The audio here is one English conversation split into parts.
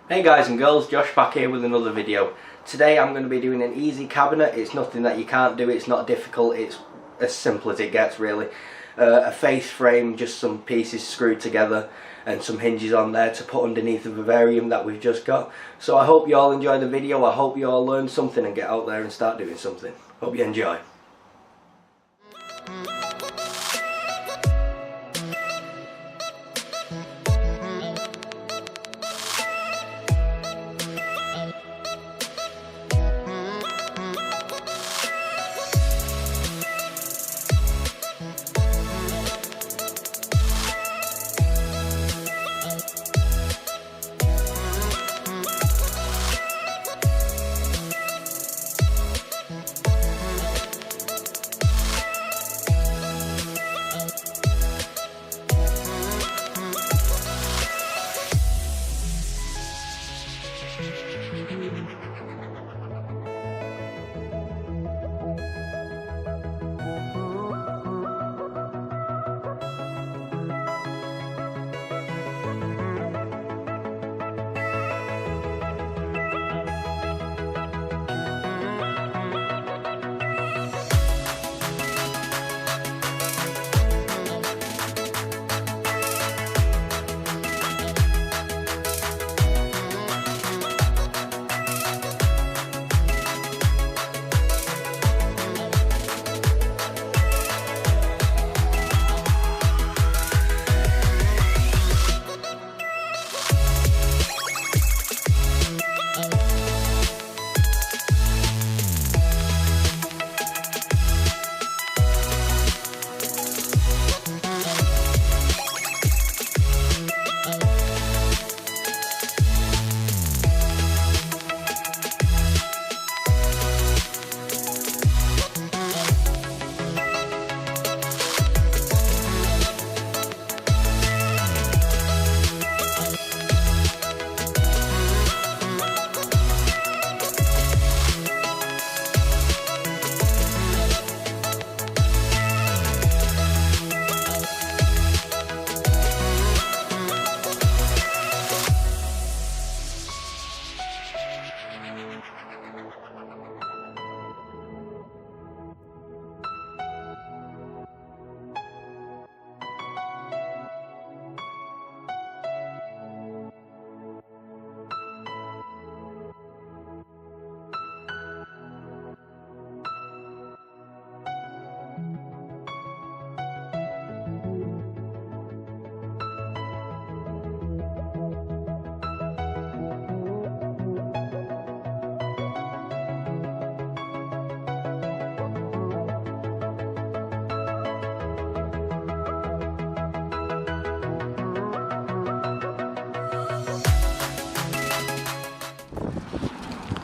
Hey guys and girls, Josh back here with another video. Today I'm going to be doing an easy cabinet. It's nothing that you can't do, it's not difficult, it's as simple as it gets really. A face frame, just some pieces screwed together and some hinges on there to put underneath the Vivarium that we've just got. So I hope you all enjoy the video, I hope you all learn something and get out there and start doing something. Hope you enjoy.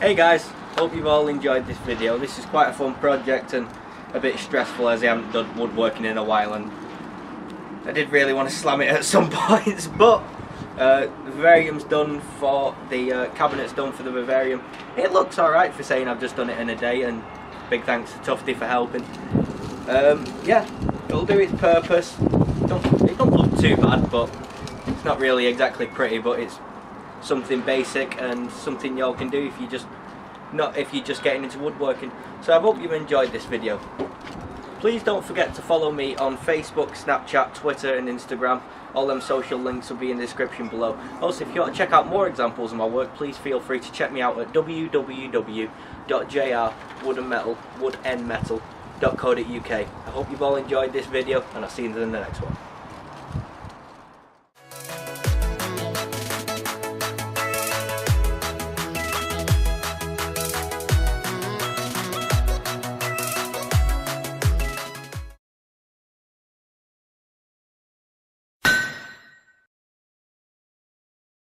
Hey guys, hope you've all enjoyed this video. This is quite a fun project and a bit stressful as I haven't done woodworking in a while, and I did really want to slam it at some points, but the Vivarium's done for the cabinet's done for the Vivarium. It looks alright for saying I've just done it in a day, and big thanks to Tufty for helping. Yeah, it'll do its purpose. It don't look too bad, but it's not really exactly pretty, but it's something basic and something y'all can do if you're just getting into woodworking. So I hope you enjoyed this video. Please don't forget to follow me on Facebook, Snapchat, Twitter and Instagram. All them social links will be in the description below. Also, if you want to check out more examples of my work, please feel free to check me out at www.jrwoodandmetal.co.uk. I hope you've all enjoyed this video, and I'll see you in the next one.